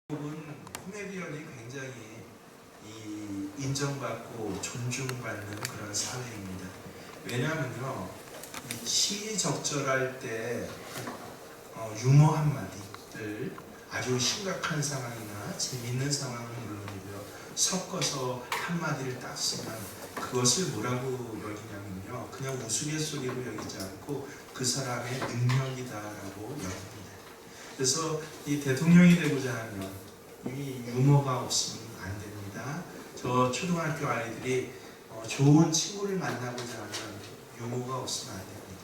코미디언이 굉장히 인정받고 존중받는 그런 사회입니다. 왜냐하면요, 시적절할 때 유머 한마디를 아주 심각한 상황이나 재미있는 상황은 물론이고요, 섞어서 한마디를 딱 쓰면 그것을 뭐라고 여기냐면요, 그냥 우스갯소리로 여기지 않고 그 사람의 능력이다라고 여깁니다. 그래서 이 대통령이 되고자 하면 이 유머가 없으면 안 됩니다. 저 초등학교 아이들이 좋은 친구를 만나고자 하면 유머가 없으면 안 됩니다.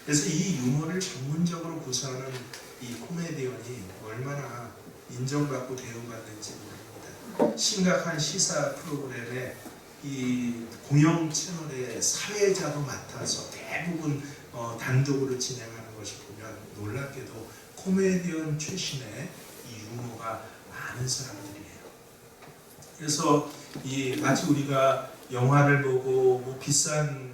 그래서 이 유머를 전문적으로 구사하는 이 코미디언이 얼마나 인정받고 대우받는지 모릅니다. 심각한 시사 프로그램에 이 공영 채널의 사회자도 맡아서 대부분 단독으로 진행하는 것이 보면 놀랍게도 코미디언 출신의 이 유머가 많은 사람들이에요. 그래서 마치 우리가 영화를 보고 뭐 비싼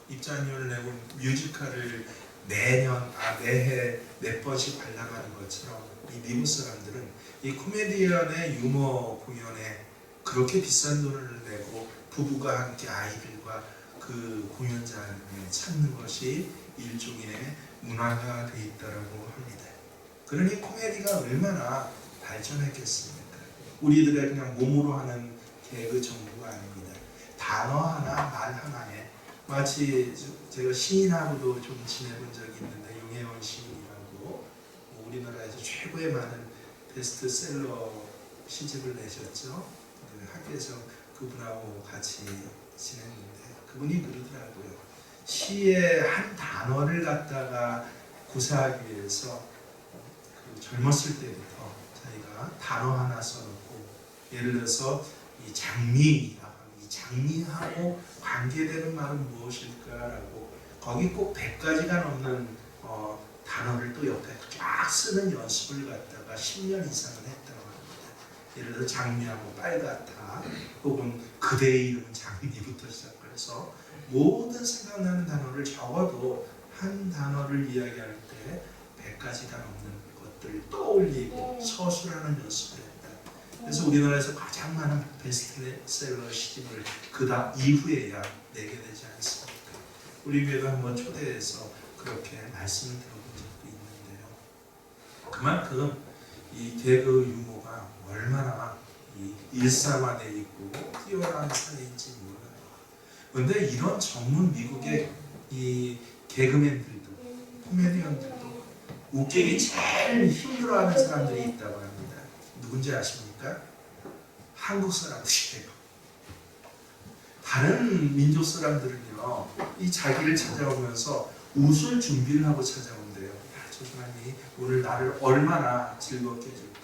입장료를 내고 뮤지컬을 매해 몇 번씩 관람하는 것처럼 이 미국 사람들은 이 코미디언의 유머 공연에 그렇게 비싼 돈을 내고 부부가 함께 아이들과 그 공연장에 찾는 것이 일종의 문화가 되어 있다고 합니다. 그러니 코미디가 얼마나 발전했겠습니까? 우리들의 그냥 몸으로 하는 개그 정도가 아닙니다. 단어 하나, 말 하나에 마치 제가 시인하고도 좀 지내본 적이 있는데, 윤혜원 시인이라고 우리나라에서 최고의 많은 베스트셀러 시집을 내셨죠. 학교에서 그분하고 같이 지냈는데 그분이 그러더라고요. 시의 한 단어를 갖다가 구사하기 위해서 젊었을 때부터 자기가 단어 하나 써놓고, 예를 들어서 이 장미라고 하면 이 장미하고 관계되는 말은 무엇일까라고 거기 꼭 100가지가 넘는 단어를 또 옆에 쫙 쓰는 연습을 갖다가 10년 이상을 했다고 합니다. 예를 들어 장미하고 빨갛다, 혹은 그대의 이름은 장미부터 시작해서 모든 생각나는 단어를 적어도 한 단어를 이야기할 때 100가지가 넘는 것들을 떠올리고 서술하는 연습을 했다. 그래서 우리나라에서 가장 많은 베스트셀러 시집을 그다음 이후에야 내게 되지 않습니까? 우리 교회도 한번 초대해서 그렇게 말씀을 들어본 적도 있는데요. 그만큼 이 개그 유머가 얼마나 일상화되어 있고 뛰어난 사회인지 몰라요. 그런데 이런 전문 미국의 이 개그맨들도, 코미디언들도 웃기기 제일 힘들어하는 사람들이 있다고 합니다. 누군지 아십니까? 한국 사람들이에요. 다른 민족 사람들은요, 이 자기를 찾아오면서 웃을 준비를 하고 찾아온대요. 저 사람이 오늘 나를 얼마나 즐겁게 해줄까.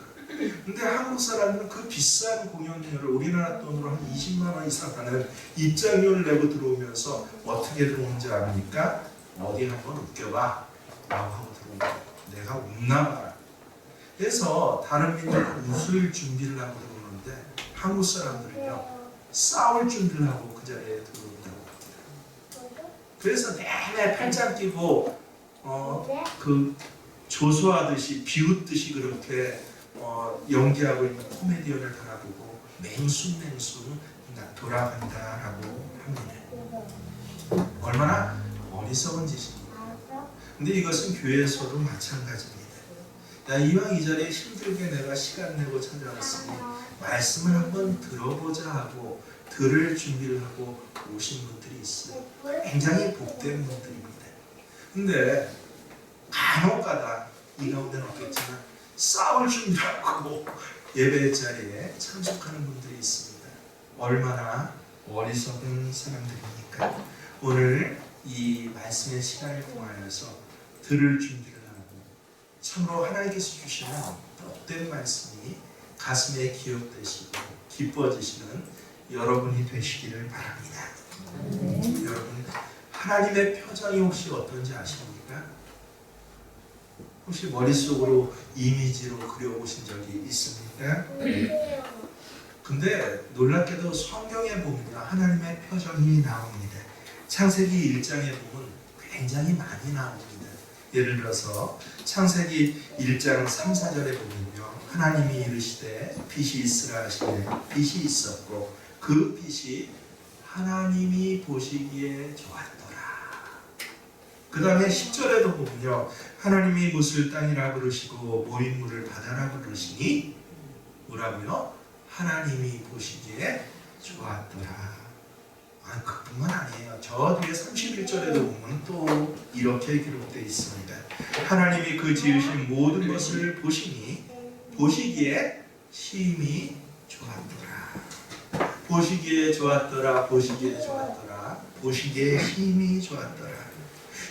근데 한국 사람들은 그 비싼 공연료를 우리나라 돈으로 한 20만 원 이상 하는 입장료를 내고 들어오면서 어떻게 들어오는지 압니까? 어디 한번 웃겨봐 라고 하고 들어옵니다. 내가 웃나 봐라. 그래서 다른 민족은 웃을 준비를 하고 들어오는데 한국 사람들은요, 싸울 준비를 하고 그 자리에 들어온다고 합니다. 그래서 내내 팔짱 끼고 그 조소하듯이 비웃듯이 그렇게 연기하고 있는 코미디언을 바라보고 맹수맹수 돌아간다라고 합니다. 얼마나 어리석은 짓입니까? 근데 이것은 교회에서도 마찬가지입니다. 야, 이왕 이 자리에 힘들게 내가 시간 내고 찾아왔으니 말씀을 한번 들어보자 하고 들을 준비를 하고 오신 분들이 있어요. 굉장히 복된 분들입니다. 근데 간혹가다 이 가운데는 없겠지만 싸울 준비하고 예배 자리에 참석하는 분들이 있습니다. 얼마나 어리석은 사람들입니까? 오늘 이 말씀의 시간을 통하여서 들을 준비를 하고 참으로 하나님께서 주시는 복된 말씀이 가슴에 기억되시고 기뻐지시는 여러분이 되시기를 바랍니다. 여러분, 하나님의 표정이 혹시 어떤지 아십니까? 혹시 머릿속으로 이미지로 그려보신 적이 있습니까? 근데 놀랍게도 성경에 보면 하나님의 표정이 나옵니다. 창세기 1장에 보면 굉장히 많이 나옵니다. 예를 들어서 창세기 1장 3, 4절에 보면요, 하나님이 이르시되 빛이 있으라 하시되 빛이 있었고 그 빛이 하나님이 보시기에 좋았더라. 그 다음에 10절에도 보면요, 하나님이 못을 땅이라 부르시고 모인물을 바다라 부르시니 뭐라고요? 하나님이 보시기에 좋았더라. 그뿐만 아니에요. 저 뒤에 31절에도 보면 또 이렇게 기록되어 있습니다. 하나님이 그 지으신 모든 것을 보시니 보시기에 심히 좋았더라. 보시기에 좋았더라. 보시기에 좋았더라. 보시기에 심히 좋았더라.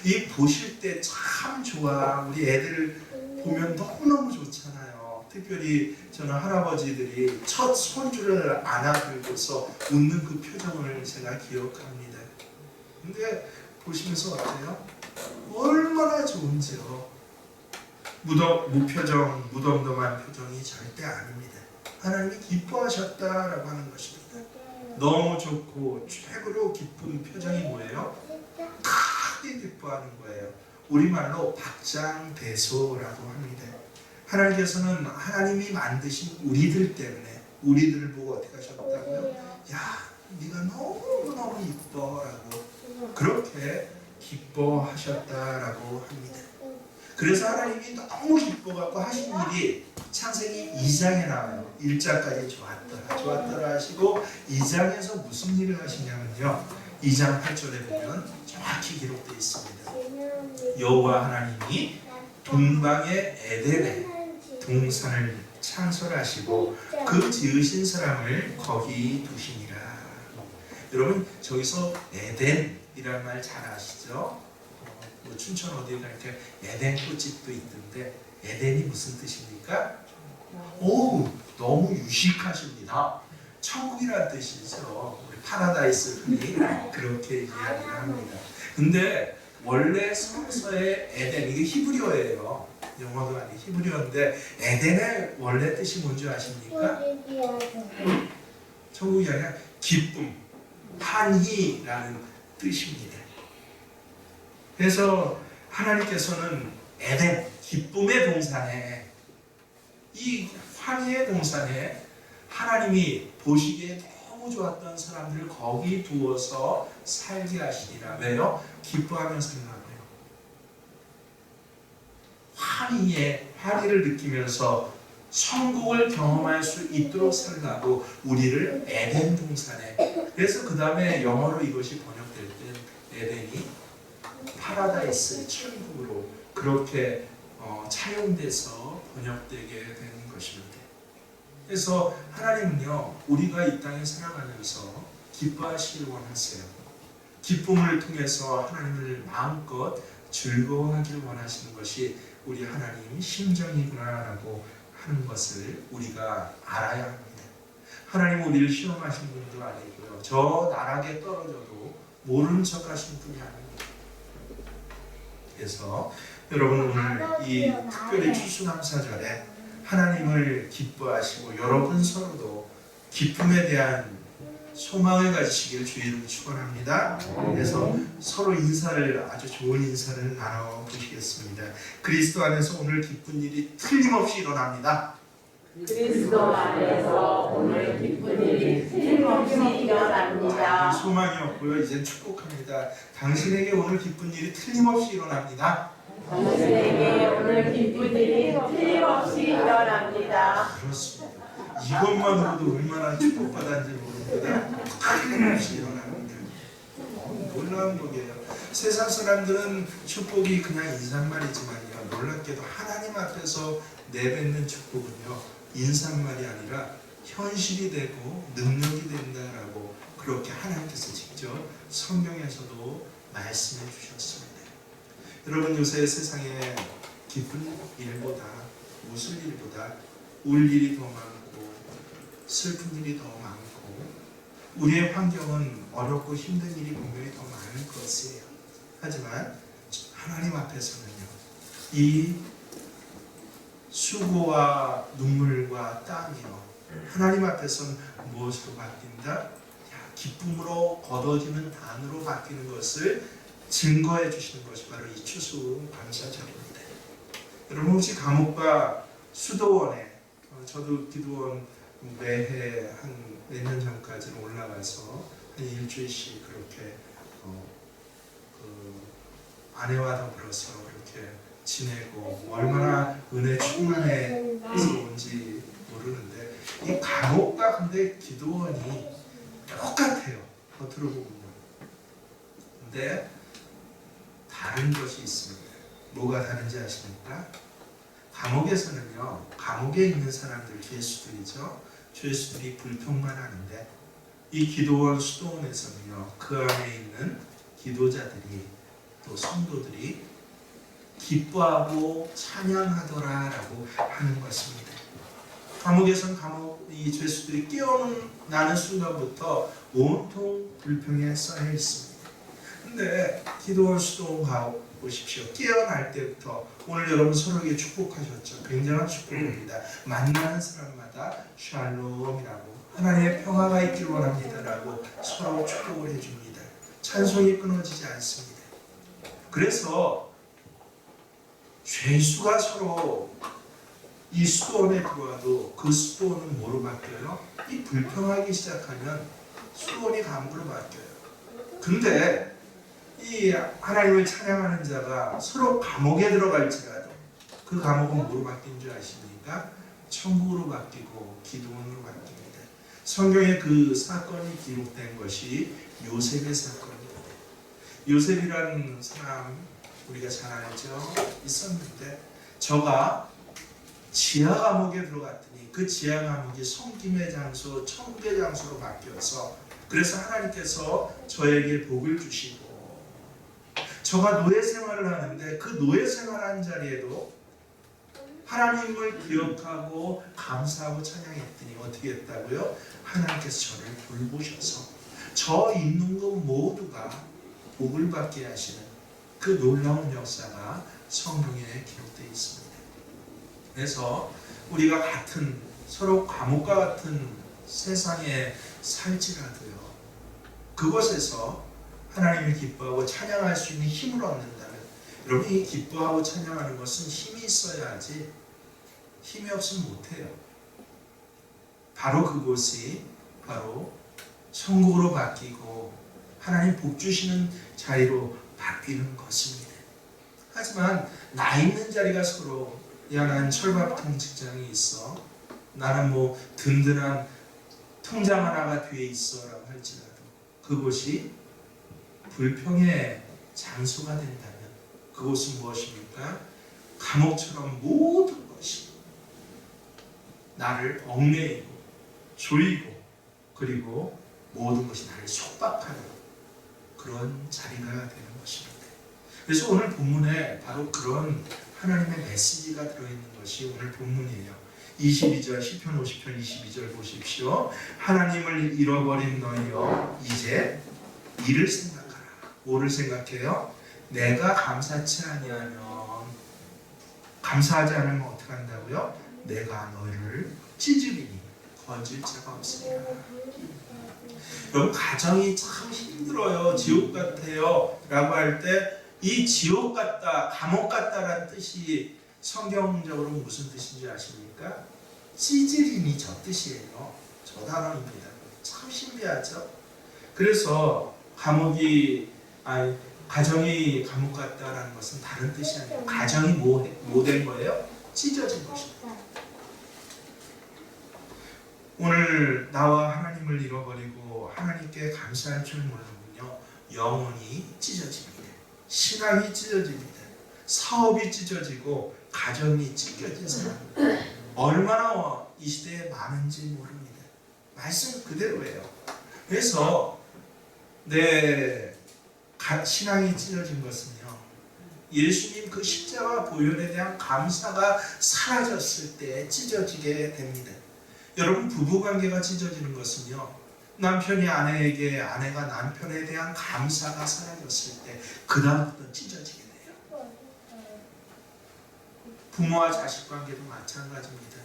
이 보실 때 참 좋아. 우리 애들 보면 너무너무 좋잖아요. 특별히 저는 할아버지들이 첫 손주를 안아들고서 웃는 그 표정을 제가 기억합니다. 근데 보시면서 어때요? 얼마나 좋은지요. 무표정, 무덤덤한 표정이 절대 아닙니다. 하나님이 기뻐하셨다라고 하는 것입니다. 너무 좋고 최고로 기쁜 표정이 뭐예요? 크게 기뻐하는 거예요. 우리말로 박장대소라고 합니다. 하나님께서는 하나님이 만드신 우리들 때문에 우리들을 보고 어떻게 하셨다고요? 야, 네가 너무너무 이뻐라고 그렇게 기뻐하셨다라고 합니다. 그래서 하나님이 너무 기뻐갖고 하신 일이 창세기 2장에 나와요. 1장까지 좋았더라 하시고 2장에서 무슨 일을 하시냐면요, 2장 8절에 보면 정확히 기록되어 있습니다. 여호와 하나님이 동방의 에덴에 동산을 창설하시고 그 지으신 사람을 거기 두시니라. 여러분 저기서 에덴이라는 말 잘 아시죠? 뭐 춘천 어디에 가니까 에덴 꽃집도 있던데 에덴이 무슨 뜻입니까? 오, 너무 유식하십니다. 천국이라는 뜻이죠. 우리 파라다이스 흔히 그렇게 이야기를 합니다. 근데 원래 성서의 에덴, 이게 히브리어예요. 영어도 아니고 히브리어인데 에덴의 원래 뜻이 뭔지 아십니까? 천국이 아니라 기쁨, 환희라는 뜻입니다. 그래서 하나님께서는 에덴, 기쁨의 동산에, 이 환희의 동산에 하나님이 보시기에 너무 좋았던 사람들을 거기 두어서 살게 하시니라. 왜요? 기뻐하며 살라고요. 환희를 느끼면서 천국을 경험할 수 있도록 살라고 우리를 에덴 동산에, 그래서 그 다음에 영어로 이것이 번역될 때 에덴이 파라다이스, 천국으로 그렇게 차용돼서 번역되게 되는 것입니다. 그래서 하나님은요, 우리가 이 땅에 살아가면서 기뻐하시길 원하세요. 기쁨을 통해서 하나님을 마음껏 즐거워하길 원하시는 것이 우리 하나님 심정이구나라고 하는 것을 우리가 알아야 합니다. 하나님은 우리를 시험하시는 분도 아니고요, 저 나락에 떨어져도 모르는 척 하시는 분이 아닙니다. 그래서 여러분 오늘 이 특별히 추수감사절에 하나님을 기뻐하시고 여러분 서로도 기쁨에 대한 소망을 가지시길 주의 이름으로 축원합니다. 그래서 서로 인사를, 아주 좋은 인사를 나눠보시겠습니다. 그리스도 안에서 오늘 기쁜 일이 틀림없이 일어납니다. 그리스도 안에서 오늘 기쁜 일이 틀림없이 일어납니다. 소망이 없고요, 이제 축복합니다. 당신에게 오늘 기쁜 일이 틀림없이 일어납니다. 당신에게 오늘 기쁜 일이 틀림없이 일어납니다. 그렇습니다. 이것만으로도 얼마나 축복받았는지 모릅니다. 틀림없이 일어납니다. 놀라운 복이에요. 세상 사람들은 축복이 그냥 인사말이지만요, 놀랍게도 하나님 앞에서 내뱉는 축복은요, 인사말이 아니라 현실이 되고 능력이 된다라고 그렇게 하나님께서 직접 성경에서도 말씀해 주셨습니다. 여러분 요새 세상에 기쁜 일보다, 웃을 일보다 울 일이 더 많고 슬픈 일이 더 많고 우리의 환경은 어렵고 힘든 일이 분명히 더 많을 것이에요. 하지만 하나님 앞에서는요, 이 수고와 눈물과 땀이요, 하나님 앞에서는 무엇으로 바뀐다? 기쁨으로 거둬지는 단으로 바뀌는 것을 증거해 주시는 것이 바로 이 추수감사절입니다. 여러분 혹시 감옥과 수도원에 저도 기도원 매해 한 몇 년 전까지는 올라가서 한 일주일씩 그렇게 그 아내와 더불어서 그렇게 지내고 얼마나 은혜 충만해서인지 모르는데 이 감옥과 근데 기도원이 똑같아요. 겉으로 보면. 근데 다른 것이 있습니다. 뭐가 다른지 아십니까? 감옥에서는요, 감옥에 있는 사람들, 죄수들이죠. 죄수들이 불평만 하는데 이 기도원 수도원에서는요, 그 안에 있는 기도자들이 또 성도들이 기뻐하고 찬양하더라라고 하는 것입니다. 감옥에서는 이 죄수들이 깨어나는 순간부터 온통 불평에 쌓여 있습니다. 근데 기도원 수도원 가보십시오. 깨어날 때부터 오늘 여러분 서로에게 축복하셨죠. 굉장한 축복입니다. 만나는 사람마다 샬롬이라고 하나님의 평화가 있기를 원합니다라고 서로 축복을 해줍니다. 찬송이 끊어지지 않습니다. 그래서 죄수가 서로 이 수도원에 들어와도 그 수도원은 뭐로 바뀌어요? 이 불평하기 시작하면 수도원이 감옥으로 바뀌어요. 근데 이 하나님을 찬양하는 자가 서로 감옥에 들어갈지라도 그 감옥은 뭐로 바뀐 줄 아십니까? 천국으로 바뀌고 기도원으로 바뀝니다. 성경에 그 사건이 기록된 것이 요셉의 사건입니다. 요셉이라는 사람 우리가 잘 알죠? 있었는데 저가 지하 감옥에 들어갔더니 그 지하 감옥이 섬김의 장소, 천국의 장소로 바뀌어서 그래서 하나님께서 저에게 복을 주시고 저가 노예 생활을 하는데 그 노예 생활하는 자리에도 하나님을 기억하고 감사하고 찬양했더니 어떻게 했다고요? 하나님께서 저를 돌보셔서 저 있는 것 모두가 복을 받게 하시는 그 놀라운 역사가 성경에 기록되어 있습니다. 그래서 우리가 같은 서로 감옥과 같은 세상에 살지라도요, 그곳에서 하나님을 기뻐하고 찬양할 수 있는 힘을 얻는다면, 여러분이 기뻐하고 찬양하는 것은 힘이 있어야 하지 힘이 없으면 못해요. 바로 그곳이 바로 천국으로 바뀌고 하나님 복 주시는 자리로 바뀌는 것입니다. 하지만 나 있는 자리가 서로, 야, 난 철밥통 직장이 있어, 나는 뭐 든든한 통장 하나가 뒤에 있어 라고 할지라도 그곳이 불평의 장소가 된다면 그곳은 무엇입니까? 감옥처럼 모든 것이 나를 얽매이고 조이고 그리고 모든 것이 나를 속박하는 그런 자리가 되는 것입니다. 그래서 오늘 본문에 바로 그런 하나님의 메시지가 들어있는 것이 오늘 본문이에요. 22절, 시편 50편 22절 보십시오. 하나님을 잃어버린 너희여 이제 이를 생각하라. 뭐를 생각해요? 내가 감사치 아니하면, 감사하지 않으면 어떻게 한다고요? 내가 너희를 찢으리니 건질 자가 없으리라. 여러분, 가정이 참 힘들어요, 지옥 같아요 라고 할 때 이 지옥 같다, 감옥 같다라는 뜻이 성경적으로 무슨 뜻인지 아십니까? 찢으리니 저 뜻이에요. 저 단어입니다. 참 신비하죠? 그래서 가정이 감옥 같다라는 것은 다른 뜻이 아니에요. 가정이 뭐 된 거예요? 찢어진 것입니다. 오늘 나와 하나님을 잃어버리고 하나님께 감사할 줄 모르면요, 영혼이 찢어집니다. 신앙이 찢어집니다. 사업이 찢어지고 가정이 찢겨진 사람 얼마나 이 시대에 많은지 모릅니다. 말씀 그대로예요. 그래서 내 신앙이 찢어진 것은요, 예수님 그 십자가 보혈에 대한 감사가 사라졌을 때 찢어지게 됩니다. 여러분, 부부관계가 찢어지는 것은요, 남편이 아내에게, 아내가 남편에 대한 감사가 사라졌을 때 그 다음부터 찢어지게 돼요. 부모와 자식 관계도 마찬가지입니다.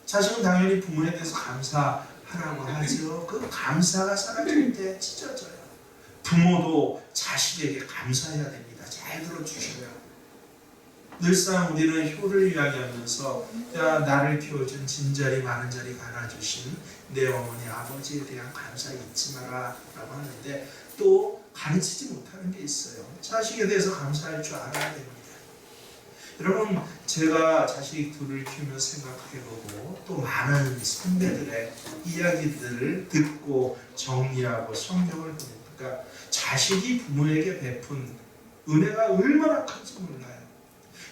자식은 당연히 부모에 대해서 감사하라고 하죠. 그 감사가 사라질 때 찢어져요. 부모도 자식에게 감사해야 됩니다. 잘 들어주셔요. 늘상 우리는 효를 이야기하면서 야, 나를 키워준 진자리 많은 자리 갈아주신 내 어머니 아버지에 대한 감사 잊지 마라 라고 하는데 또 가르치지 못하는 게 있어요. 자식에 대해서 감사할 줄 알아야 됩니다. 여러분, 제가 자식 둘을 키우면서 생각해보고 또 많은 선배들의 이야기들을 듣고 정리하고 성경을 보니까 자식이 부모에게 베푼 은혜가 얼마나 큰지 몰라요.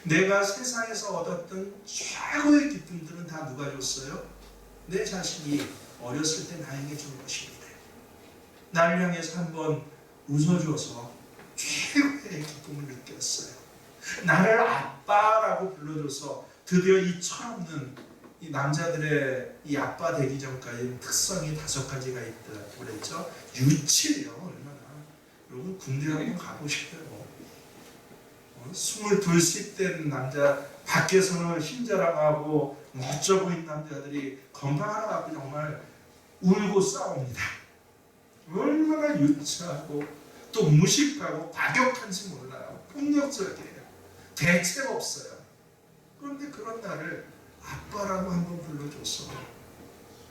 내가 세상에서 얻었던 최고의 기쁨들은 다 누가 줬어요? 내 자식이 어렸을 때 나에게 준 것입니다. 나를 향해서 한번 웃어줘서 최고의 기쁨을 느꼈어요. 나를 아빠라고 불러줘서 드디어 이 철없는 이 남자들의 이 아빠 되기 전까지 특성이 5가지가 있다고 그랬죠. 유치해요. 얼마나. 여러분 군대 한번 가보시고요. 22씩 된 남자 밖에서는 힘자랑하고 멋져 보인 남자들이 건강 하나 갖고 정말 울고 싸웁니다. 얼마나 유치하고 또 무식하고 과격한지 몰라요. 폭력적이에요. 대책 없어요. 그런데 그런 나를 아빠라고 한번 불러줘서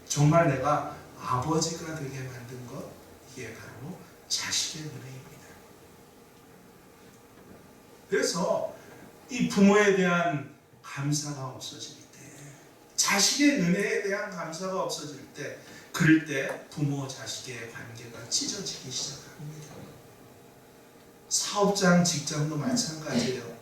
정말 내가 아버지가 되게 만든 것, 이게 바로 자식의 은혜입니다. 그래서 이 부모에 대한 감사가 없어질 때, 자식의 은혜에 대한 감사가 없어질 때, 그럴 때 부모 자식의 관계가 찢어지기 시작합니다. 사업장, 직장도 마찬가지예요.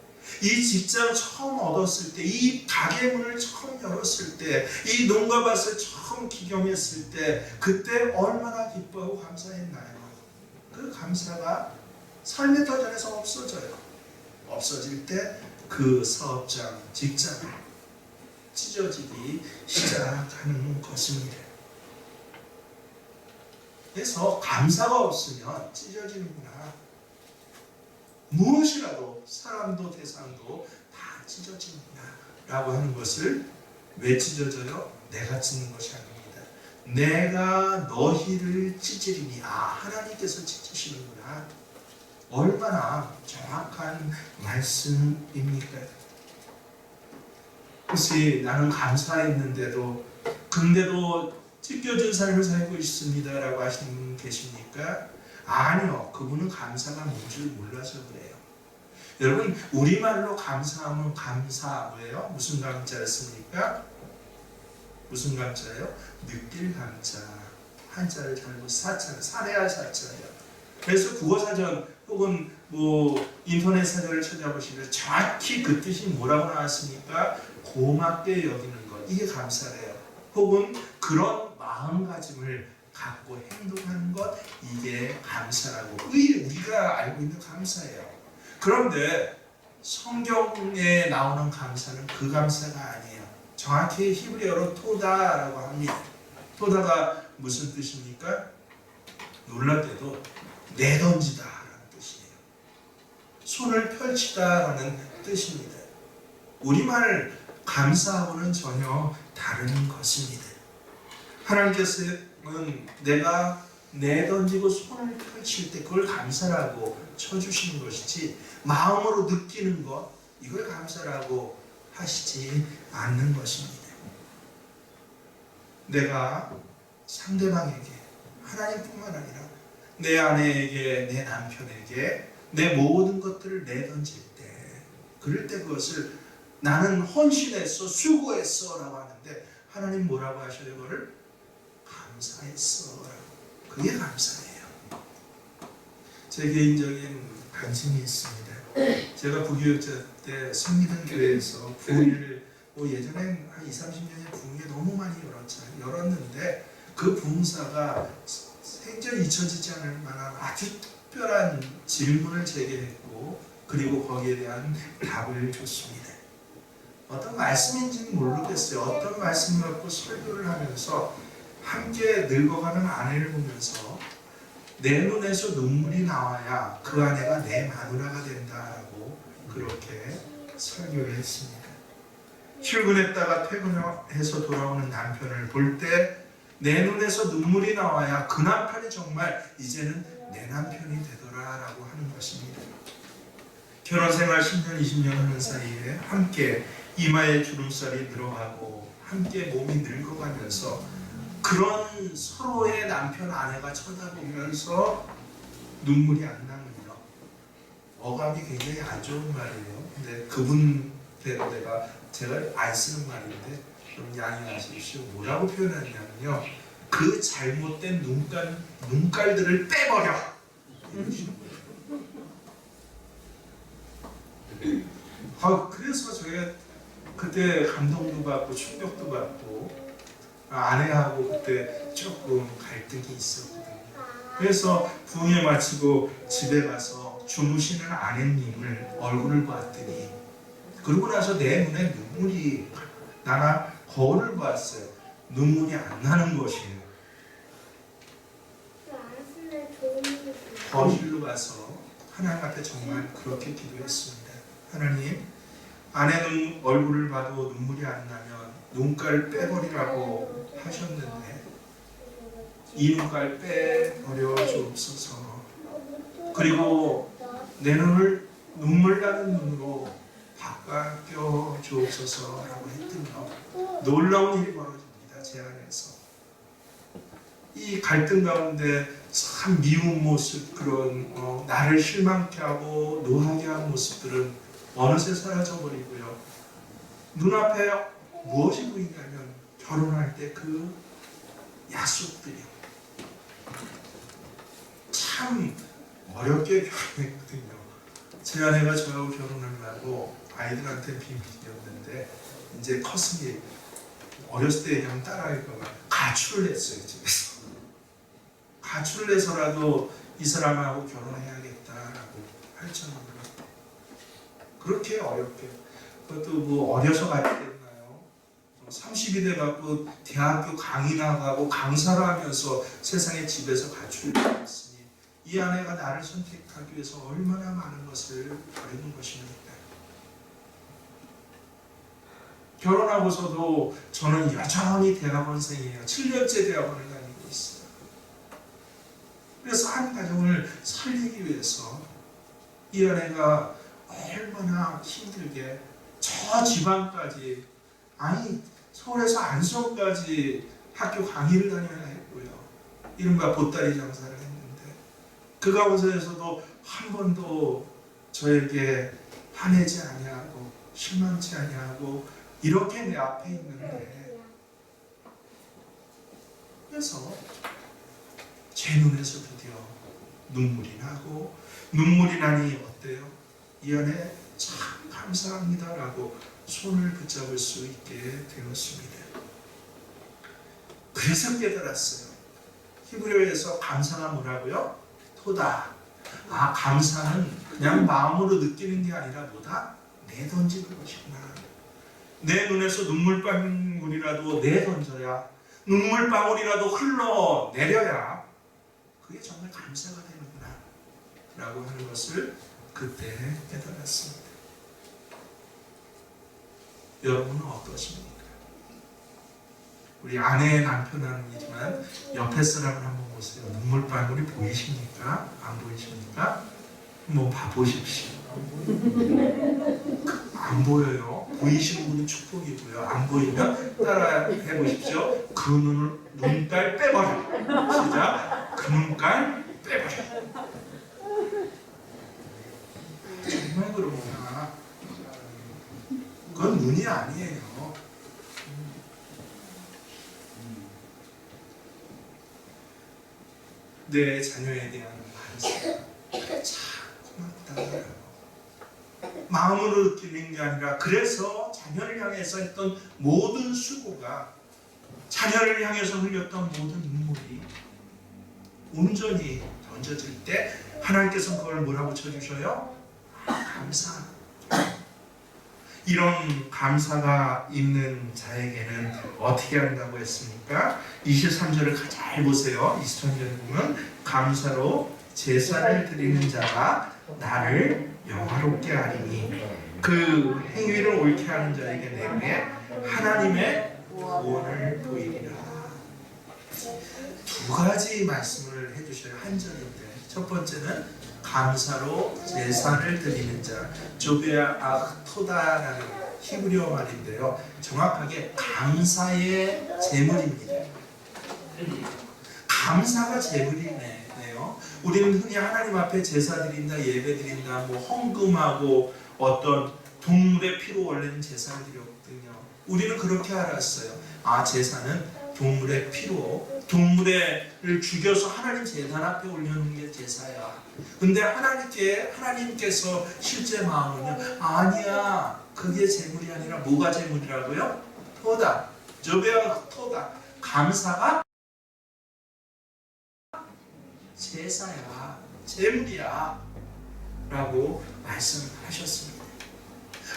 이 직장 처음 얻었을 때, 이 가게 문을 처음 열었을 때, 이 농가밭을 처음 기경했을 때, 그때 얼마나 기뻐하고 감사했나요? 그 감사가 삶의 터전에서 없어져요. 없어질 때 그 사업장, 직장이 찢어지기 시작하는 것입니다. 그래서 감사가 없으면 찢어지는구나. 무엇이라도 사람도 대상도 다 찢어지는구나 라고 하는 것을 왜 찢어져요? 내가 찢는 것이 아닙니다. 내가 너희를 찢으리니 하나님께서 찢으시는구나. 얼마나 정확한 말씀입니까? 혹시 나는 감사했는데도 근데도 찢겨진 삶을 살고 있습니다 라고 하시는 분 계십니까? 아니요. 그분은 감사가 뭔지 몰라서 그래요. 여러분, 우리말로 감사하면 감사 뭐예요? 무슨 감자였습니까? 무슨 감자예요? 느낄 감자. 한자를 잘못 사자를 살해할 사자예요. 그래서 국어사전 혹은 인터넷 사전을 찾아보시면 정확히 그 뜻이 뭐라고 나왔습니까? 고맙게 여기는 것. 이게 감사래요. 혹은 그런 마음가짐을 갖고 행동하는 것, 이게 감사라고 우리가 알고 있는 감사예요. 그런데 성경에 나오는 감사는 그 감사가 아니에요. 정확히 히브리어로 토다라고 합니다. 토다가 무슨 뜻입니까? 놀랍게도 내던지다라는 뜻이에요. 손을 펼치다라는 뜻입니다. 우리말 감사하고는 전혀 다른 것입니다. 하나님께서는 내가 내던지고 손을 펼칠 때 그걸 감사라고 쳐주시는 것이지 마음으로 느끼는 것, 이걸 감사라고 하시지 않는 것입니다. 내가 상대방에게, 하나님뿐만 아니라 내 아내에게, 내 남편에게 내 모든 것들을 내던질 때, 그럴 때 그것을 나는 헌신했어, 수고했어 라고 하는데 하나님 뭐라고 하셔요? 그거를 감사했어 라고. 그게 감사예요. 제 개인적인 관심이 있습니다. 제가 부교육자 때 성미단 교회에서 부흥회를 예전엔 한 20-30년에 부흥회 너무 많이 열었는데 그 부흥사가 생전 잊혀지지 않을 만한 아주 특별한 질문을 제기했고 그리고 거기에 대한 답을 줬습니다. 어떤 말씀인지는 모르겠어요. 어떤 말씀을 갖고 설교를 하면서 함께 늙어가는 아내를 보면서 내 눈에서 눈물이 나와야 그 아내가 내 마누라가 된다라고 그렇게 설교를 했습니다. 출근했다가 퇴근해서 돌아오는 남편을 볼 때 내 눈에서 눈물이 나와야 그 남편이 정말 이제는 내 남편이 되더라라고 하는 것입니다. 결혼 생활 10년, 20년 하는 사이에 함께 이마에 주름살이 늘어가고 함께 몸이 늙어가면서 그런 서로의 남편, 아내가 쳐다보면서 눈물이 안 나면요. 어감이 굉장히 안 좋은 말이에요. 근데 그분대로 제가 안 쓰는 말인데 좀 양해하십시오. 뭐라고 표현하냐면요. 그 잘못된 눈깔들을 빼버려. 이러시는 거예요. 그래서 저희가 그때 감동도 받고 충격도 받고 아내하고 그때 조금 갈등이 있었거든요. 그래서 부흥회 마치고 집에 가서 주무시는 아내님을 얼굴을 봤더니 그러고 나서 내 눈에 눈물이 나나 거울을 봤어요. 눈물이 안 나는 것이에요. 거실로 가서 하나님 앞에 정말 그렇게 기도했습니다. 하나님, 아내 얼굴을 봐도 눈물이 안 나면 눈깔 빼버리라고 하셨는데 이 눈깔 빼버려 주옵소서. 그리고 내 눈을 눈물 나는 눈으로 바꿔 주옵소서 라고 했더니요, 놀라운 일이 벌어집니다. 제 안에서 이 갈등 가운데 참 미운 모습, 그런 나를 실망케 하고 노하게 한 모습들은 어느새 사라져버리고요. 눈앞에 무엇이 보이냐면 결혼할 때 그 약속들이요. 참 어렵게 결혼했거든요. 제 아내가 저하고 결혼을 하고 아이들한테 비밀이었는데 이제 컸으니 어렸을 때 그냥 딸아이가 가출을 했어요. 집에서. 가출을 해서라도 이 사람하고 결혼해야겠다라고 할 정도로 그렇게 어렵게, 그것도 뭐 어려서 가게 됐나요? 30이 돼갖고 대학교 강의 나가고 강사를 하면서 세상에 집에서 가출을 했으니 이 아내가 나를 선택하기 위해서 얼마나 많은 것을 버리는 것입니까? 결혼하고서도 저는 여전히 대학원생이에요. 7년째 대학원을 다니고 있어요. 그래서 한 가정을 살리기 위해서 이 아내가 얼마나 힘들게 저 지방까지, 아니 서울에서 안성까지 학교 강의를 다녀야 했고요. 이른바 보따리 장사를 했는데 그 가운데에서도 한 번도 저에게 화내지 아니하고 실망치 아니하고 이렇게 내 앞에 있는데, 그래서 제 눈에서 드디어 눈물이 나고, 눈물이 나니 어때요? 이 안에 참 감사합니다라고 손을 붙잡을 수 있게 되었습니다. 그래서 깨달았어요. 히브리어에서 감사가 뭐라고요? 토다. 아, 감사는 그냥 마음으로 느끼는 게 아니라 뭐다? 내던지는 것이구나. 내 눈에서 눈물방울이라도 내던져야, 눈물방울이라도 흘러내려야 그게 정말 감사가 되는구나 라고 하는 것을 그때 깨달았습니다. 여러분은 어떠십니까? 우리 아내의 남편이지만 옆에 사람을 한번 보세요. 눈물방울이 보이십니까? 안 보이십니까? 한번 봐보십시오. 안 보여요. 보이시는 분은 축복이고요. 안 보이면 따라 해보십시오. 그 눈깔 빼버려. 시작. 그 눈깔 빼버려. 정말 그러구나. 그건 눈이 아니에요. 내 자녀에 대한 반성. 참 고맙다. 마음으로 느끼는 게 아니라, 그래서 자녀를 향해서 했던 모든 수고가, 자녀를 향해서 흘렸던 모든 눈물이 온전히 던져질 때 하나님께서 그걸 뭐라고 쳐주셔요? 감사. 이런 감사가 있는 자에게는 어떻게 한다고 했습니까? 23절을 잘 보세요. 23절에 보면 감사로 제사를 드리는 자가 나를 영화롭게 하리니 그 행위를 옳게 하는 자에게 내게 하나님의 구원을 보이리라. 두 가지 말씀을 해주셔요. 한 절인데, 첫 번째는 감사로 제사를 드리는 자, 조베아 아토다라는 히브리어 말인데요. 정확하게 감사의 제물입니다. 감사가 제물이네요. 우리는 흔히 하나님 앞에 제사 드린다, 예배 드린다, 뭐 헌금하고 어떤 동물의 피로 원래는 제사를 드렸거든요. 우리는 그렇게 알았어요. 아, 제사는 동물의 피로, 동물을 죽여서 하나님 제단 앞에 올려놓는 게 제사야. 근데 하나님께서 실제 마음은요, 아니야, 그게 제물이 아니라 뭐가 제물이라고요? 토다, 조베아 토다, 감사가 제사야, 제물이야 라고 말씀하셨습니다.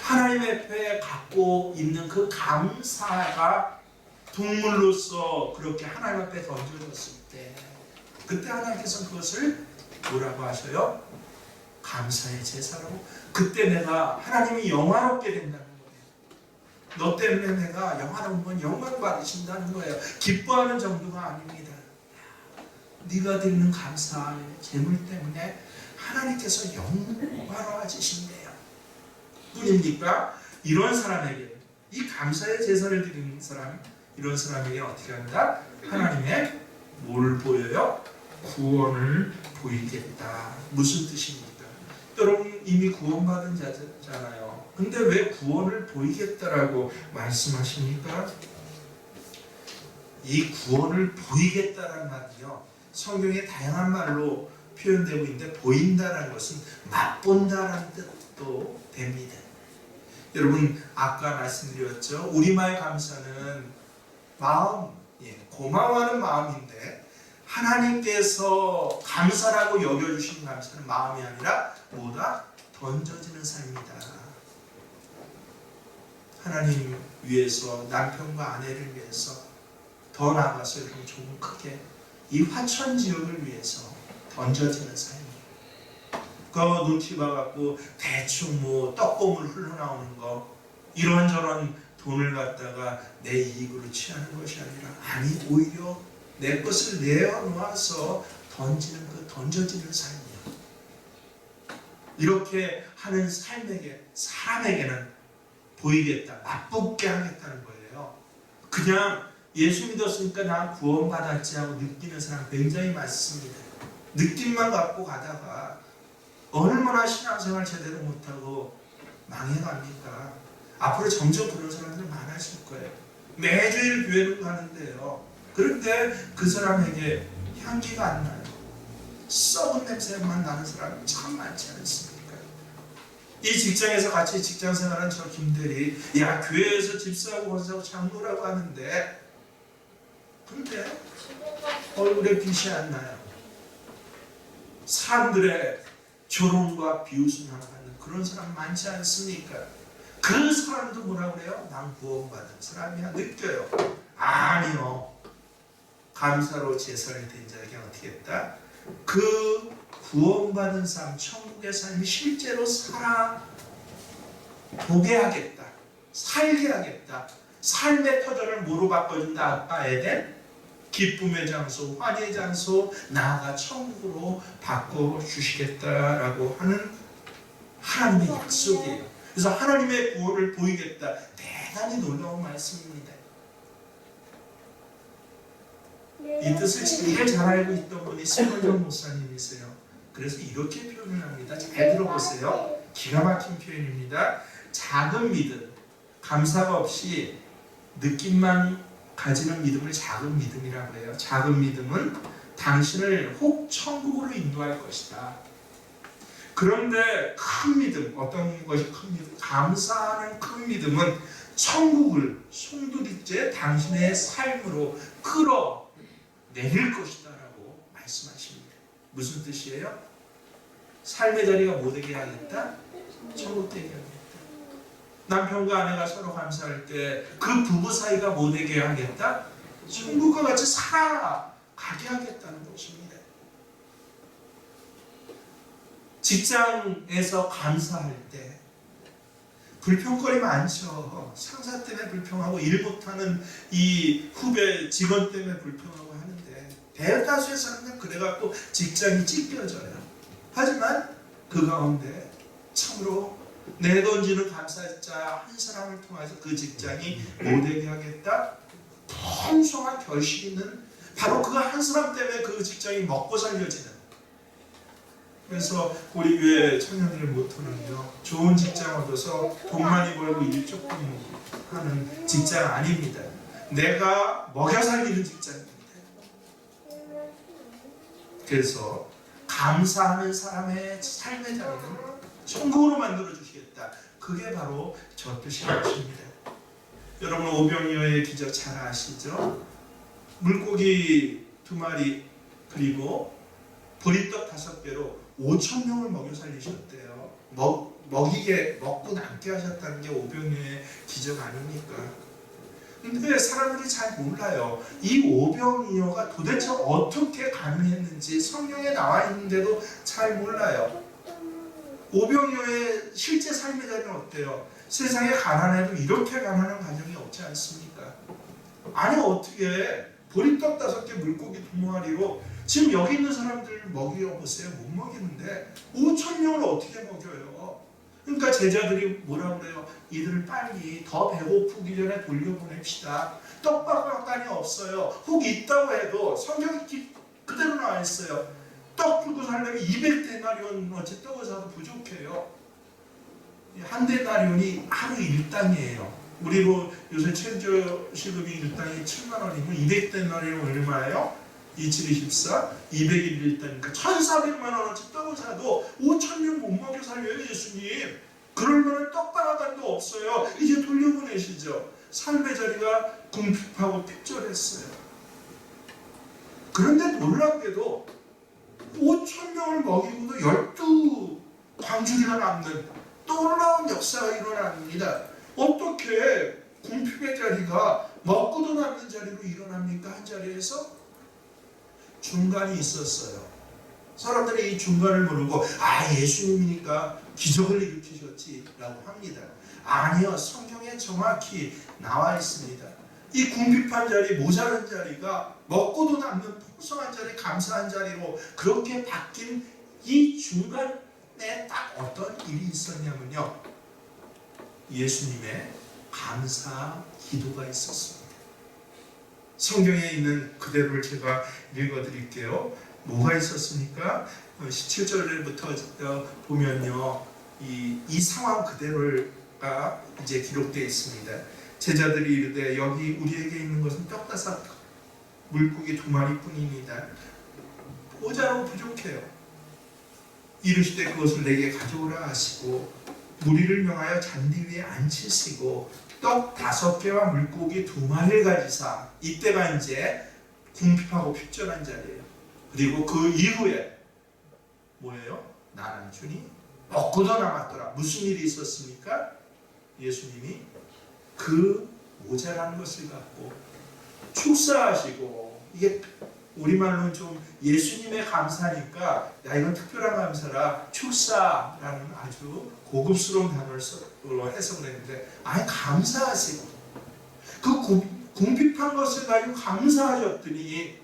하나님 앞에 갖고 있는 그 감사가 동물로서 그렇게 하나님 앞에 던져졌을 때, 그때 하나님께서 그것을 뭐라고 하셔요? 감사의 제사라고. 그때 내가 하나님이 영화롭게 된다는 거예요. 너 때문에 내가 영화로운 건 영광 받으신다는 거예요. 기뻐하는 정도가 아닙니다. 네가 드리는 감사의 제물 때문에 하나님께서 영화로워지신대요. 뿐입니까? 이런 사람에게, 이 감사의 제사를 드리는 사람, 이런 사람에게 어떻게 한다? 하나님의 뭘 보여요? 구원을 보이겠다. 무슨 뜻입니까? 여러분 이미 구원받은 자잖아요. 근데 왜 구원을 보이겠다라고 말씀하십니까? 이 구원을 보이겠다라는 말이요, 성경에 다양한 말로 표현되고 있는데, 보인다라는 것은 맛본다라는 뜻도 됩니다. 여러분 아까 말씀드렸죠. 우리마의 감사는 마음, 고마워하는 마음인데, 하나님께서 감사라고 여겨주신 감사는 마음이 아니라 뭐다? 던져지는 삶이다. 하나님 위해서, 남편과 아내를 위해서, 더 나아가서 여러분 조금 크게 이 화천 지역을 위해서 던져지는 삶이에요. 그 눈치 봐갖고 대충 뭐 떡고물 흘러나오는 거, 이런저런 돈을 갖다가 내 이익으로 취하는 것이 아니라, 아니 오히려 내 것을 내어놓아서 던지는 그 던져지는 삶이에요. 이렇게 하는 삶에게, 사람에게는 보이겠다, 맛보게 하겠다는 거예요. 그냥 예수 믿었으니까 나 구원받았지 하고 느끼는 사람 굉장히 많습니다. 느낌만 갖고 가다가 얼마나 신앙생활 제대로 못하고 망해갑니까? 앞으로 점점 그런 사람들 많아질 거예요. 매주일 교회를 가는데요, 그런데 그 사람에게 향기가 안 나요. 썩은 냄새만 나는 사람이 참 많지 않습니까? 이 직장에서 같이 직장생활한 저 김대리, 야 교회에서 집사하고 권사하고 장로라고 하는데, 근데 얼굴에 빛이 안 나요. 사람들의 조롱과 비웃음을 받는 그런 사람 많지 않습니까? 그 사람도 뭐라 그래요? 난 구원받은 사람이야 느껴요. 아니요. 감사로 제사를 드린 자에게 어떻게 했다? 그 구원받은 삶, 천국의 삶이 실제로 살아보게 하겠다. 살게 하겠다. 삶의 터전을 뭐로 바꿔준다? 아까 에덴? 기쁨의 장소, 환희의 장소, 나아가 천국으로 바꿔주시겠다라고 하는 하나님의 약속이에요. 그래서 하나님의 구원을 보이겠다. 대단히 놀라운 말씀입니다. 이 뜻을 제일 잘 알고 있던 분이 심원정 목사님이세요. 그래서 이렇게 표현을 합니다. 잘 들어보세요. 기가 막힌 표현입니다. 작은 믿음, 감사가 없이 느낌만 가지는 믿음을 작은 믿음이라고 해요. 작은 믿음은 당신을 혹 천국으로 인도할 것이다. 그런데 큰 믿음, 어떤 것이 큰 믿음? 감사하는 큰 믿음은 천국을 송두리째 당신의 삶으로 끌어내릴 것이다 라고 말씀하십니다. 무슨 뜻이에요? 삶의 자리가 뭐 되게 하겠다? 천국 되게 하겠다. 남편과 아내가 서로 감사할 때 그 부부 사이가 뭐 되게 하겠다? 천국과 같이 살아가게 하겠다는 것입니다. 직장에서 감사할 때 불평거리 많죠. 상사 때문에 불평하고 일 못하는 이 후배 직원 때문에 불평하고 하는데, 대다수의 사람들은 그래갖고 직장이 찢겨져요. 하지만 그 가운데 참으로 내던지는 감사자 한 사람을 통해서 그 직장이 못되게 하겠다. 풍성한 결실이 있는 바로 그 한 사람 때문에 그 직장이 먹고 살려지는. 그래서 우리 교회 청년들의 모토는요, 좋은 직장 얻어서 돈 많이 벌고 일 조금 하는 직장 아닙니다. 내가 먹여 살리는 직장입니다. 그래서 감사하는 사람의 삶의 자리는 천국으로 만들어 주시겠다. 그게 바로 저 뜻이 것입니다. 여러분 오병이어의 기적 잘 아시죠? 물고기 2마리 그리고 보리떡 5개로 5,000명을 먹여 살리셨대요. 먹고 남게 하셨다는 게 오병이어의 기적 아닙니까? 근데 사람들이 잘 몰라요. 이 오병이어가 도대체 어떻게 가능했는지 성경에 나와 있는데도 잘 몰라요. 오병이어의 실제 삶의 자리는 어때요? 세상에 가난해도 이렇게 가난한 가정이 없지 않습니까? 아니 어떻게 보리떡 5개 물고기 2마리로 지금 여기 있는 사람들 먹여보세요. 못 먹이는데 5,000명을 어떻게 먹여요? 그러니까 제자들이 뭐라 그래요? 이들을 빨리 더 배고프기 전에 돌려보냅시다. 떡밥간이 없어요. 혹 있다고 해도 성경이 그대로 나와 있어요. 떡 풀고 살려면 200데나리온 어치 떡을 사도 부족해요. 한 데나리온이 하루 일당이에요. 우리로 요새 최저 시급이 일당이 7만 원이면 200데나리온 얼마예요? 2724, 200일 일당이니까 1,400만 원어치 떡을 사도 5,000명 못 먹여 살려요 예수님. 그럴 만한 떡방아간도 없어요. 이제 돌려보내시죠. 삶의 자리가 궁핍하고 핍절했어요. 그런데 놀랍게도 5,000명을 먹이고도 12광주리가 남는 놀라운 역사가 일어납니다. 어떻게 궁핍의 자리가 먹고도 남는 자리로 일어납니까? 한 자리에서? 중간이 있었어요. 사람들이 이 중간을 모르고 예수님이니까 기적을 일으키셨지 라고 합니다. 아니요. 성경에 정확히 나와 있습니다. 이 궁핍한 자리, 모자란 자리가 먹고도 남는 풍성한 자리, 감사한 자리로 그렇게 바뀐 이 중간에 딱 어떤 일이 있었냐면요. 예수님의 감사 기도가 있었습니다. 성경에 있는 그대로를 제가 읽어드릴게요. 뭐가 있었습니까? 17절부터 보면요, 이 상황 그대로가 이제 기록되어 있습니다. 제자들이 이르되 여기 우리에게 있는 것은 떡 5 물고기 2마리뿐입니다. 모자라고 부족해요. 이르시되 그것을 내게 가져오라 하시고 무리를 명하여 잔디 위에 앉히시고 떡 5개와 물고기 2마리를 가지사. 이때가 이제 궁핍하고 핍절한 자리예요. 그리고 그 이후에 뭐예요? 나남준이 먹고도 남았더라. 무슨 일이 있었습니까? 예수님이 그 모자라는 것을 갖고 축사하시고, 이게 우리말로는 좀 예수님의 감사니까 야 이건 특별한 감사라 축사라는 아주 고급스러운 단어를 해석을 했는데, 감사하시고 그 궁핍한 것을 가지고 감사하셨더니,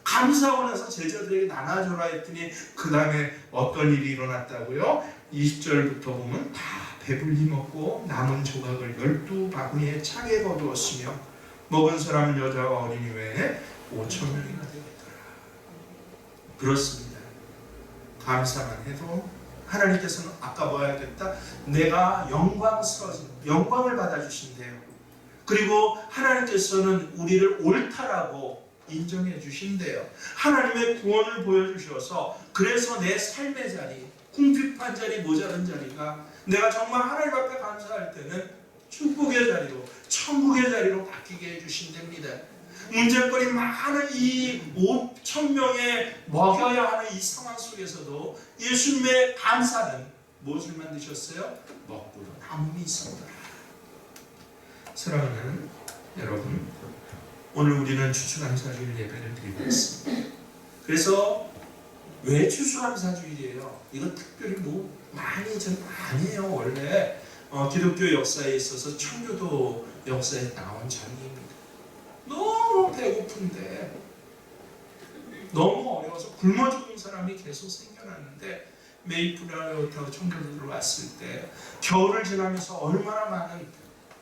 감사하고 나서 제자들에게 나눠줘라 했더니 그 다음에 어떤 일이 일어났다고요? 20절부터 보면 다 배불리 먹고 남은 조각을 12바구니에 차게 거두었으며 먹은 사람은 여자와 어린이 외에 5,000명이나 되었더라. 그렇습니다. 감사만 해도 하나님께서는 아까 뭐 해야겠다? 내가 영광을 받아주신대요. 그리고 하나님께서는 우리를 옳다라고 인정해 주신대요. 하나님의 구원을 보여주셔서 그래서 내 삶의 자리, 궁핍한 자리, 모자란 자리가 내가 정말 하나님 앞에 감사할 때는 축복의 자리로, 천국의 자리로 바뀌게 해주신답니다. 문제거리 많은 이 5,000명에 먹여야 하는 이 상황 속에서도 예수님의 감사는 무엇을 만드셨어요? 먹고도 남음이 있었더라. 사랑하는 여러분, 오늘 우리는 추수감사주일 예배를 드리고 있습니다. 그래서 왜 추수감사주일이에요? 이건 특별히 많이 전 아니에요. 원래 기독교 역사에 있어서 청교도 역사에 나온 장면입니다. 너무 배고픈데 너무 어려워서 굶어 죽는 사람이 계속 생겨났는데 메이플라워 타워 청소년으로 왔을 때 겨울을 지나면서 얼마나 많은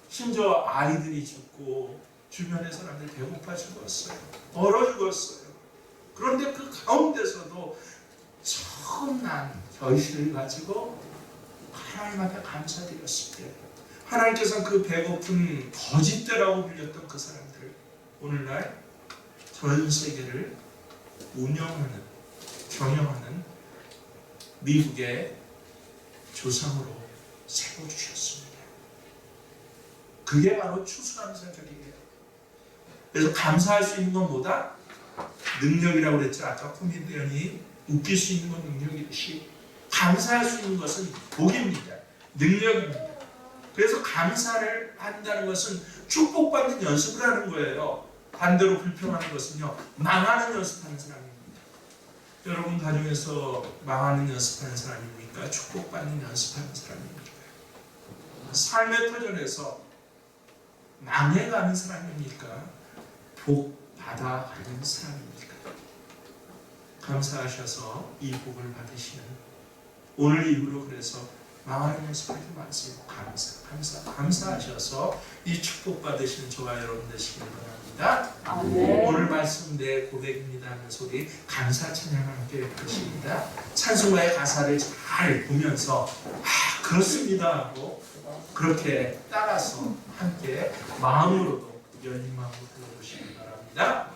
심지어 아이들이 죽고 주변의 사람들이 배고파 죽었어요. 얼어 죽었어요. 그런데 그 가운데서도 처음 난 결실을 가지고 하나님 앞에 감사드렸을 때 하나님께서는 그 배고픈 거짓대라고 불렸던 그 사람들을 오늘날 전 세계를 운영하는, 경영하는 미국의 조상으로 세워주셨습니다. 그게 바로 추수감사절이에요. 그래서 감사할 수 있는 건 뭐다? 능력이라고 그랬죠. 아까 코미디언이 웃길 수 있는 건 능력이듯이 감사할 수 있는 것은 복입니다. 능력입니다. 그래서 감사를 한다는 것은 축복받는 연습을 하는 거예요. 반대로 불평하는 것은요, 망하는 연습하는 사람입니다. 여러분 가정에서 망하는 연습하는 사람입니까? 축복받는 연습하는 사람입니까? 삶의 터전에서 망해가는 사람입니까? 복 받아가는 사람입니까? 감사하셔서 이 복을 받으시는 오늘 이후로 그래서 망하는 연습하지 마세요. 감사하셔서 이 축복 받으시는 저와 여러분 되시길 바랍니다. 아멘. 오늘 말씀 내 고백입니다 하는 소리 감사 찬양 함께 하십니다. 찬송가의 가사를 잘 보면서 그렇습니다 하고 그렇게 따라서 함께 마음으로도 열린 마음으로 불러보시기 바랍니다.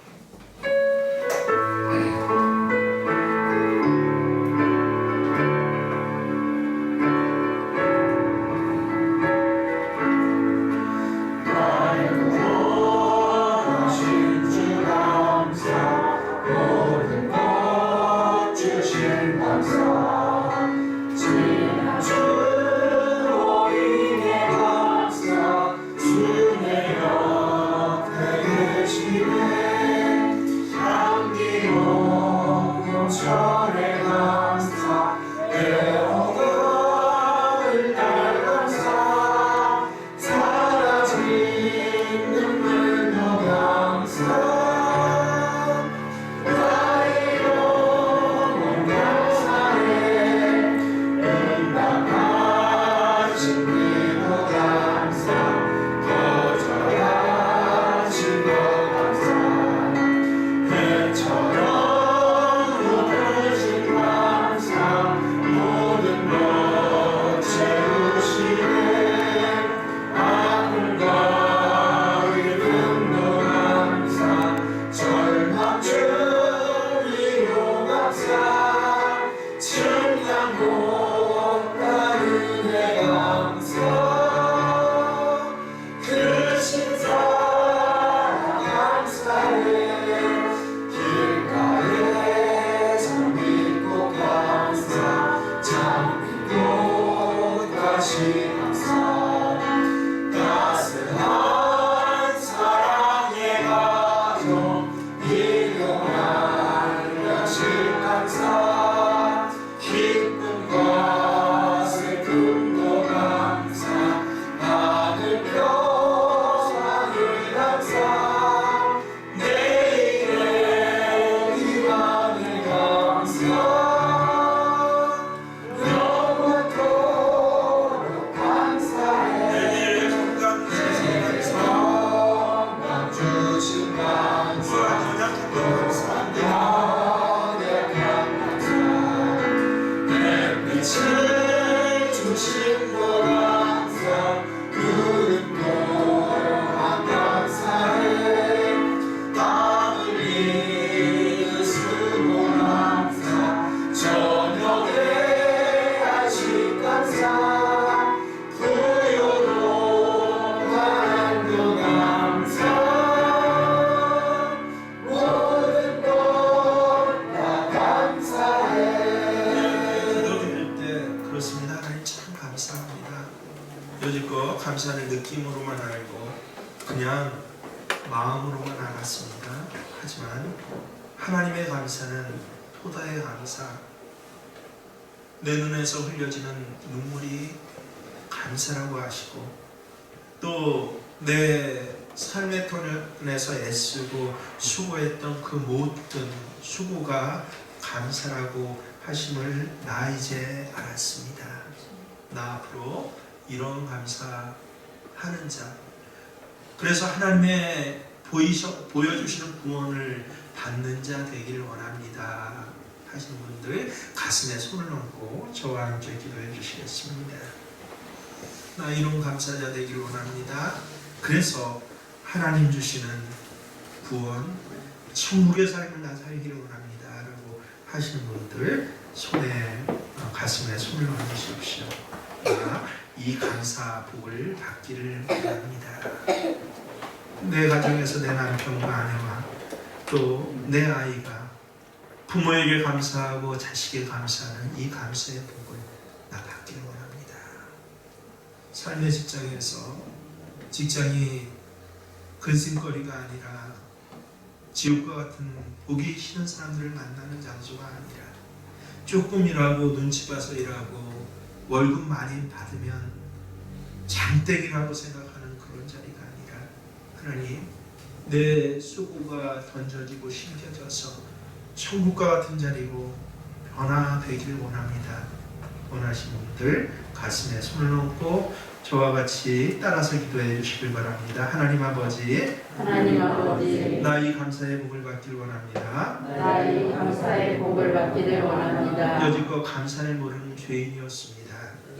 여지껏 감사는 느낌으로만 알고 그냥 마음으로만 알았습니다. 하지만 하나님의 감사는 보다의 감사, 내 눈에서 흘려지는 눈물이 감사라고 하시고 또 내 삶의 터전에서 애쓰고 수고했던 그 모든 수고가 감사라고 하심을 나 이제 알았습니다. 나 앞으로 이런 감사하는 자. 그래서 하나님의 보여주시는 구원을 받는 자 되기를 원합니다 하시는 분들 가슴에 손을 얹고 저와 함께 기도해 주시겠습니다. 나 이런 감사자 되기를 원합니다. 그래서 하나님 주시는 구원, 천국의 삶을 나 살기를 원합니다 라고 하시는 분들 손에 가슴에 손을 얹으십시오. 이 감사 복을 받기를 원합니다. 내 가정에서 내 남편과 아내와 또 내 아이가 부모에게 감사하고 자식에게 감사하는 이 감사의 복을 나 받기를 원합니다. 삶의 직장에서 직장이 근심거리가 아니라 지옥과 같은 보기 싫은 사람들을 만나는 장소가 아니라 조금 일하고 눈치 봐서 일하고 월급 많이 받으면 장땡이라고 생각하는 그런 자리가 아니라 하나님 내 수고가 던져지고 심겨져서 천국과 같은 자리로 변화되기를 원합니다. 원하시는 분들 가슴에 손을 얹고 저와 같이 따라서 기도해 주시길 바랍니다. 하나님 아버지, 나 이 감사의 복을 받기를 원합니다. 나 이 감사의 복을 받기를 원합니다. 여지껏 감사를 모르는 죄인이었습니다.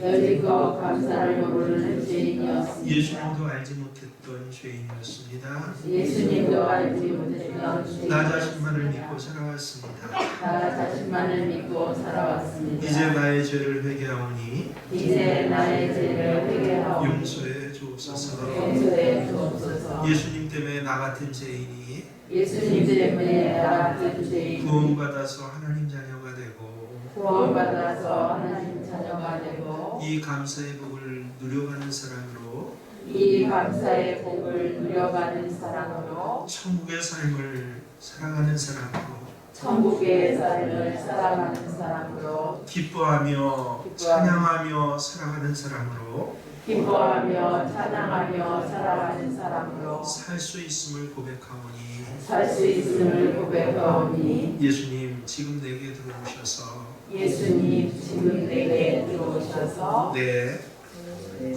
여지껏 감사를 모르는 죄인이었습니다. 예수님도 알지 못했던 죄인이었습니다. 예수님도 알지 못했던 죄인. 나 자신만을 믿고 살아왔습니다. 나 자신만을 믿고 살아왔습니다. 이제 나의 죄를 회개하오니 이제 나의 죄를 회개하오. 용서해 주옵소서. 용서해 주옵소서. 예수님 때문에 나 같은 죄인이 예수님 때문에 나 같은 죄인 구원받아서 하나님 자녀가 되고 구원받아서 하나님 자녀가 되고 이 감사의 복을 누려가는 사람으로 이 감사의 복을 누려가는 사람으로 천국의 삶을 살아가는 사람으로 천국의 삶을 살아가는 사람으로 기뻐하며 찬양하며 살아가는 사람으로 기뻐하며 찬양하며 살아가는 사람으로 살 수 있음을 고백하오니 살 수 있음을 고백하오니 예수님 지금 내게 들어오셔서 예수님 지금 내게 들어오셔서 내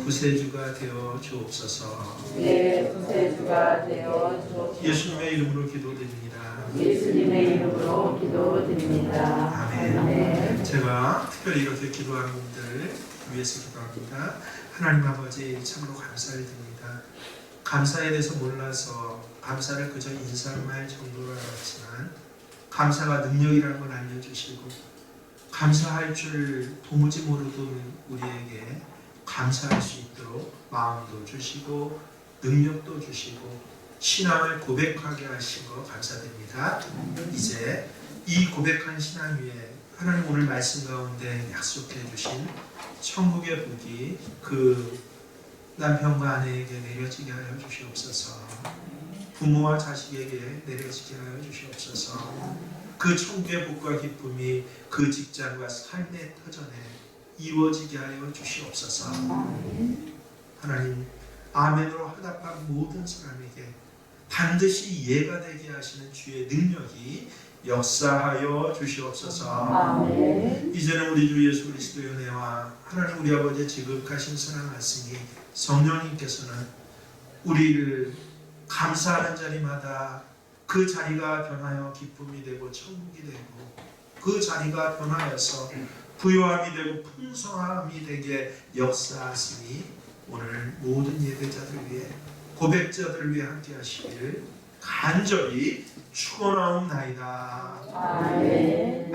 구세주가 되어 주옵소서. 내 구세주가 되어 주옵소서. 예수님의 이름으로 기도드립니다. 예수님의 이름으로 기도드립니다. 아멘. 제가 특별히 이렇게 기도하는 분들 위해서 기도합니다. 하나님 아버지 참으로 감사를 드립니다. 감사에 대해서 몰라서 감사를 그저 인사말 정도로 알았지만 감사가 능력이라는 걸 알려주시고 감사할 줄 도무지 모르던 우리에게 감사할 수 있도록 마음도 주시고 능력도 주시고 신앙을 고백하게 하신 거 감사드립니다. 이제 이 고백한 신앙 위에 하나님 오늘 말씀 가운데 약속해 주신 천국의 복이 그 남편과 아내에게 내려지게 하여 주시옵소서. 부모와 자식에게 내려지게 하여 주시옵소서. 그 천국의 복과 기쁨이 그 직장과 삶의 터전에 이루어지게 하여 주시옵소서. 하나님 아멘으로 화답한 모든 사람에게 반드시 이해가 되게 하시는 주의 능력이 역사하여 주시옵소서. 아멘. 이제는 우리 주 예수 그리스도의 은혜와 하나님 우리 아버지의 지극하신 사랑 말씀이 성령님께서는 우리를 감사하는 자리마다 그 자리가 변하여 기쁨이 되고 천국이 되고 그 자리가 변하여서 부요함이 되고 풍성함이 되게 역사하시니 오늘 모든 예배자들 위해 고백자들을 위해 함께 하시기를 간절히 축원하옵나이다. 아멘.